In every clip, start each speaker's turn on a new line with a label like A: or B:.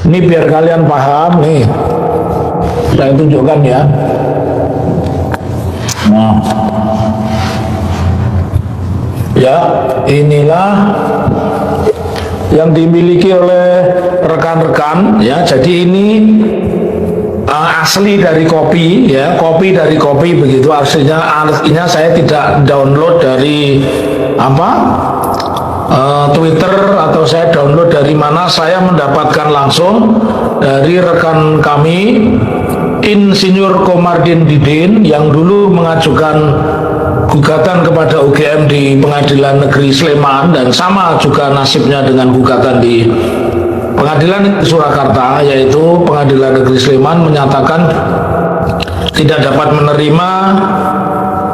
A: Ini biar kalian paham nih. Saya tunjukkan ya. Nah, ya inilah yang dimiliki oleh rekan-rekan ya. Jadi ini asli dari kopi ya, kopi dari kopi begitu aslinya. Artinya saya tidak download dari Twitter atau saya download dari mana, saya mendapatkan langsung dari rekan kami Insinyur Komardin Didin yang dulu mengajukan gugatan kepada UGM di Pengadilan Negeri Sleman, dan sama juga nasibnya dengan gugatan di Pengadilan Surakarta, yaitu Pengadilan Negeri Sleman menyatakan tidak dapat menerima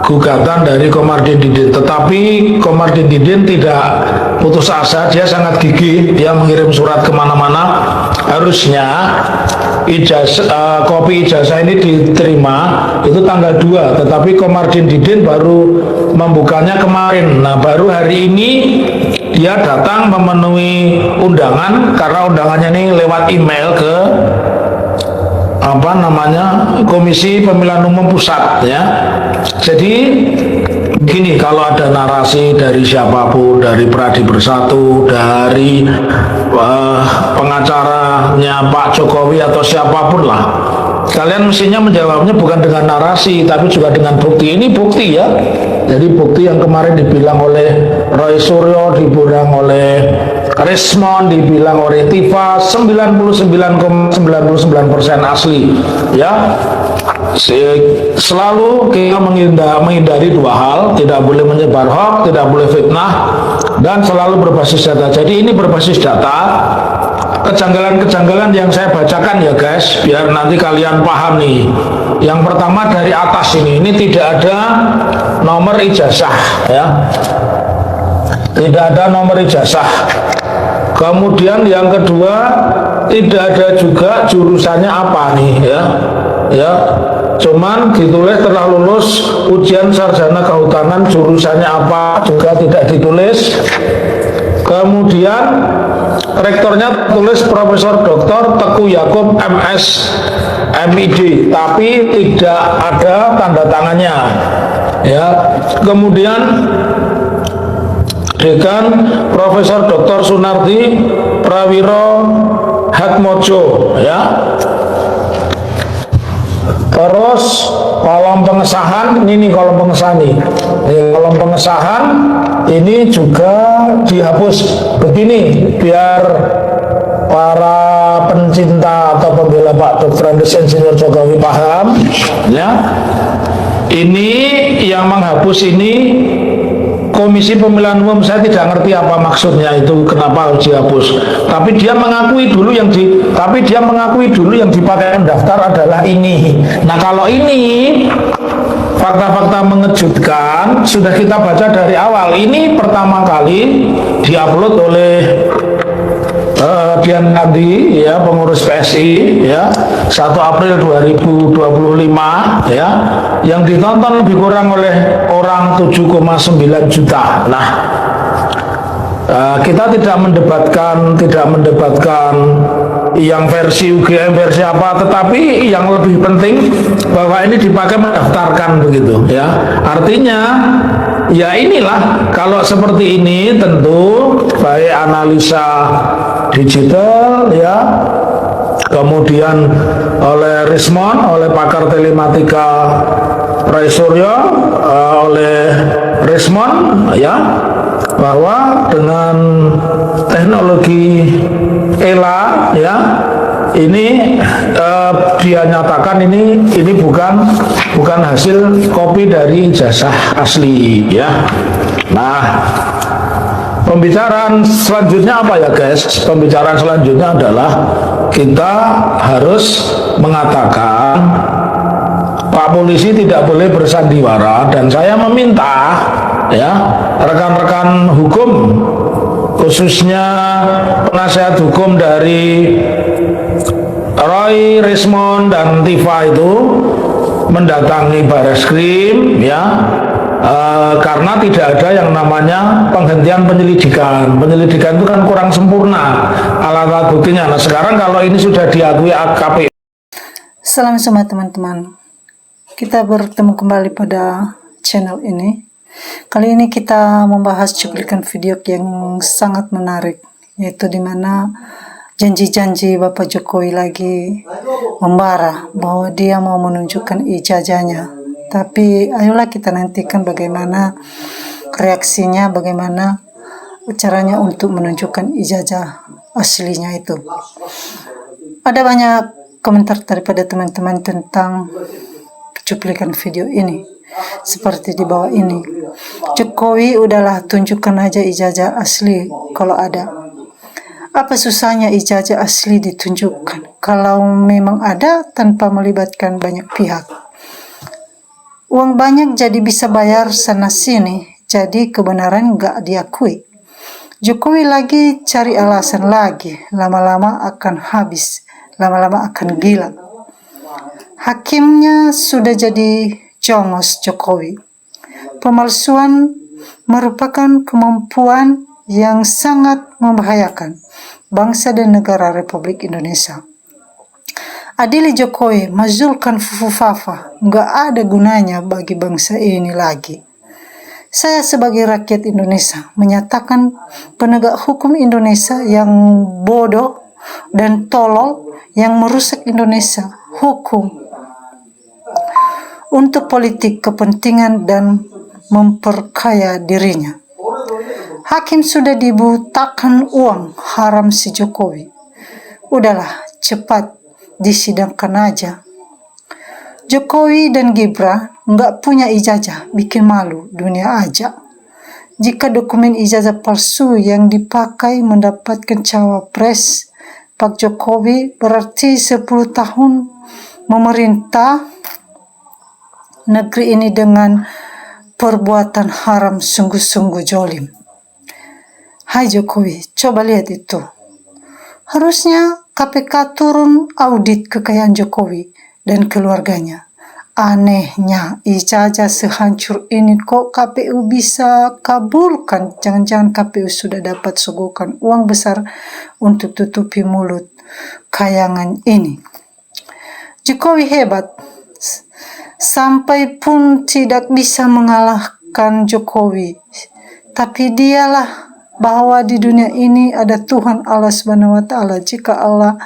A: gugatan dari Komardin Didin. Tetapi Komardin Didin tidak putus asa, dia sangat gigih, dia mengirim surat kemana-mana. Harusnya kopi ijazah ini diterima itu tanggal 2, tetapi Komardin Didin baru membukanya kemarin. Nah, baru hari ini dia datang memenuhi undangan, karena undangannya ini lewat email ke Komisi Pemilihan Umum Pusat ya. Jadi gini, kalau ada narasi dari siapapun, dari Pradi Bersatu, dari pengacaranya Pak Jokowi atau siapapun lah, kalian mestinya menjawabnya bukan dengan narasi tapi juga dengan bukti. Ini bukti ya. Jadi bukti yang kemarin dibilang oleh Roy Suryo, dibilang oleh Rismon, dibilang oleh Tifa, 99,99% asli ya. Selalu kita menghindari dua hal, tidak boleh menyebar hoax, tidak boleh fitnah, dan selalu berbasis data. Jadi ini berbasis data. Kejanggalan-kejanggalan yang saya bacakan ya guys, biar nanti kalian paham nih. Yang pertama dari atas ini tidak ada nomor ijazah ya, tidak ada nomor ijazah. Kemudian yang kedua, tidak ada juga jurusannya apa nih ya, cuman ditulis telah lulus ujian sarjana kehutanan, jurusannya apa juga tidak ditulis. Kemudian rektornya tulis Profesor Dr. Teguh Yakub MS MID, tapi tidak ada tanda tangannya ya. Kemudian Dekan Profesor Dr. Sunardi Prawiro Hatmojo ya. Terus kolom pengesahan, ini kolom pengesahan nih. Kolom pengesahan ini juga dihapus begini, biar para pencinta atau pembela Pak Dr. Andes Insinyur Jokowi paham ya. Ini yang menghapus ini Komisi Pemilihan Umum. Saya tidak ngerti apa maksudnya itu, kenapa harus dihapus. Tapi dia mengakui dulu yang dipakai daftar adalah ini. Nah, kalau ini fakta-fakta mengejutkan sudah kita baca dari awal. Ini pertama kali diupload oleh Dian Kandi ya, pengurus PSI ya, 1 April 2025 ya, yang ditonton lebih kurang oleh orang 7,9 juta. Nah, kita tidak mendebatkan yang versi UGM versi apa, tetapi yang lebih penting bahwa ini dipakai mendaftarkan begitu ya. Artinya ya inilah, kalau seperti ini tentu baik analisa digital ya, kemudian oleh Rismon, oleh pakar telematika Roy Suryo, oleh Rismon ya, bahwa dengan teknologi ELA ya, ini dia nyatakan ini bukan hasil kopi dari ijazah asli ya. Nah, pembicaraan selanjutnya apa ya guys? Pembicaraan selanjutnya adalah kita harus mengatakan Pak Polisi tidak boleh bersandiwara, dan saya meminta ya rekan-rekan hukum, khususnya penasihat hukum dari Roy, Rismon, dan Tifa itu mendatangi Bareskrim ya, karena tidak ada yang namanya penghentian penyelidikan. Penyelidikan itu kan kurang sempurna alat buktinya. Nah sekarang kalau ini sudah diakui KPU.
B: Salam semua teman-teman, kita bertemu kembali pada channel ini. Kali ini kita membahas cuplikan video yang sangat menarik, yaitu dimana janji-janji Bapak Jokowi lagi membara bahwa dia mau menunjukkan ijazahnya. Tapi ayolah kita nantikan bagaimana reaksinya, bagaimana caranya untuk menunjukkan ijazah aslinya itu. Ada banyak komentar daripada teman-teman tentang cuplikan video ini. Seperti di bawah ini. Jokowi udahlah tunjukkan aja ijazah asli kalau ada. Apa susahnya ijazah asli ditunjukkan kalau memang ada tanpa melibatkan banyak pihak? Uang banyak jadi bisa bayar sana sini, jadi kebenaran nggak diakui. Jokowi lagi cari alasan lagi, lama-lama akan habis, lama-lama akan gila. Hakimnya sudah jadi jongos Jokowi. Pemalsuan merupakan kemampuan yang sangat membahayakan bangsa dan negara Republik Indonesia. Adili Jokowi, mazulkan Fufufafa, nggak ada gunanya bagi bangsa ini lagi. Saya sebagai rakyat Indonesia menyatakan penegak hukum Indonesia yang bodoh dan tolol yang merusak Indonesia hukum untuk politik kepentingan dan memperkaya dirinya. Hakim sudah dibutakan uang haram si Jokowi. Udahlah, cepat disidangkan aja. Jokowi dan Gibran nggak punya ijazah, bikin malu dunia aja. Jika dokumen ijazah palsu yang dipakai mendapatkan cawapres Pak Jokowi, berarti 10 tahun memerintah negeri ini dengan perbuatan haram sungguh-sungguh jolim. Hai Jokowi, coba lihat itu. Harusnya KPK turun audit kekayaan Jokowi dan keluarganya. Anehnya, ijazah sehancur ini kok KPU bisa kabulkan? Jangan-jangan KPU sudah dapat suguhkan uang besar untuk tutupi mulut kayangan ini. Jokowi hebat. Sampai pun tidak bisa mengalahkan Jokowi. Tapi dialah bahwa di dunia ini ada Tuhan Allah Subhanahu wa Ta'ala. Jika Allah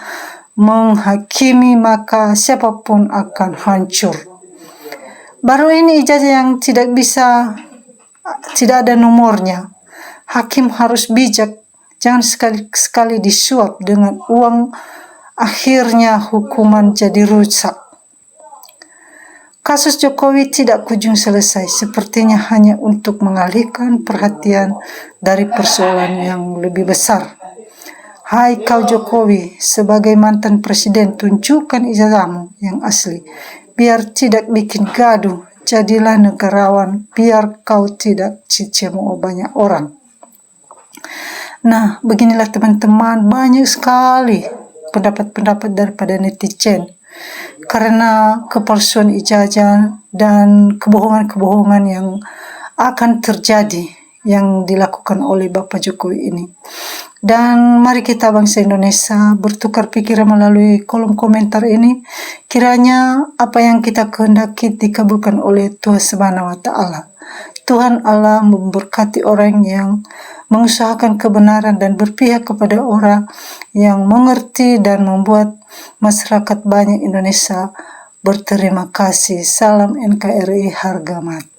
B: menghakimi maka siapapun akan hancur. Baru ini ijazah yang tidak ada nomornya. Hakim harus bijak, jangan sekali-sekali disuap dengan uang, akhirnya hukuman jadi rusak. Kasus Jokowi tidak kunjung selesai, sepertinya hanya untuk mengalihkan perhatian dari persoalan yang lebih besar. Hai kau Jokowi, sebagai mantan presiden, tunjukkan ijazahmu yang asli, biar tidak bikin gaduh, jadilah negarawan, biar kau tidak cemooh banyak orang. Nah, beginilah teman-teman, banyak sekali pendapat-pendapat daripada netizen. Karena kepalsuan ijazah dan kebohongan-kebohongan yang akan terjadi yang dilakukan oleh Bapak Jokowi ini. Dan mari kita bangsa Indonesia bertukar pikiran melalui kolom komentar ini. Kiranya apa yang kita kehendaki dikabulkan oleh Tuhan Subhanahu wa Ta'ala. Tuhan Allah memberkati orang yang mengusahakan kebenaran dan berpihak kepada orang yang mengerti dan membuat masyarakat banyak Indonesia berterima kasih. Salam NKRI harga mati.